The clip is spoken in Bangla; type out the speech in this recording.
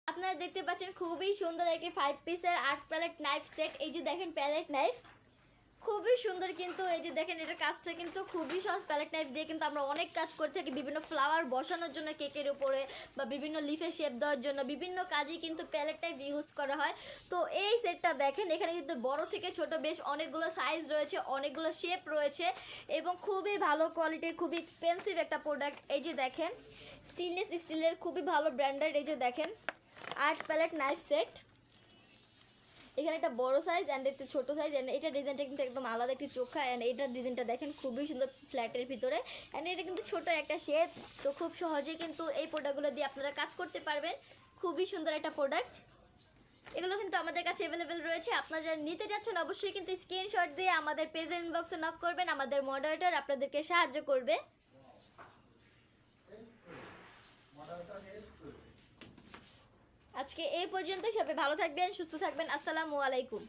আপনারা দেখতে পাচ্ছেন খুবই সুন্দর একটি 5 পিসের 8 প্যালেট নাইফ সেট। এই যে দেখেন প্যালেট নাইফ খুবই সুন্দর, কিন্তু এই যে দেখেন এটার কাজটা কিন্তু খুবই সহজ। প্যালেট নাইফ দিয়ে কিন্তু আমরা অনেক কাজ করে থাকি, বিভিন্ন ফ্লাওয়ার বসানোর জন্য কেকের উপরে বা বিভিন্ন লিফে শেপ দেওয়ার জন্য বিভিন্ন কাজে কিন্তু প্যালেট নাইফ ইউজ করা হয়। তো এই সেটটা দেখেন এখানে কিন্তু বড় থেকে ছোট বেশ অনেকগুলো সাইজ রয়েছে, অনেকগুলো শেপ রয়েছে এবং খুবই ভালো কোয়ালিটির, খুবই এক্সপেন্সিভ একটা প্রোডাক্ট। এই যে দেখেন স্টেনলেস স্টিলের খুবই ভালো ব্র্যান্ডেড। এই যে দেখেন 8 প্যালেট নাইফ সেট। এখানে একটা বড় সাইজ অ্যান্ড একটু ছোটো সাইজ, অ্যান্ড এটা ডিজাইনটা কিন্তু একদম আলাদা একটি চোখা, অ্যান্ড এটার ডিজাইনটা দেখেন খুবই সুন্দর ফ্ল্যাটের ভিতরে, অ্যান্ড এটা কিন্তু ছোট একটা শেপ। তো খুব সহজেই কিন্তু এই প্রোডাক্টগুলো দিয়ে আপনারা কাজ করতে পারবেন। খুবই সুন্দর একটা প্রোডাক্ট। এগুলো কিন্তু আমাদের কাছে অ্যাভেলেবেল রয়েছে। আপনারা যারা নিতে যাচ্ছেন অবশ্যই কিন্তু স্ক্রিনশট দিয়ে আমাদের পেজের ইনবক্সে নক করবেন, আমাদের মডারেটর আপনাদেরকে সাহায্য করবে। আজকে এই পর্যন্ত, সবাই ভালো থাকবেন, সুস্থ থাকবেন। আসসালামু আলাইকুম।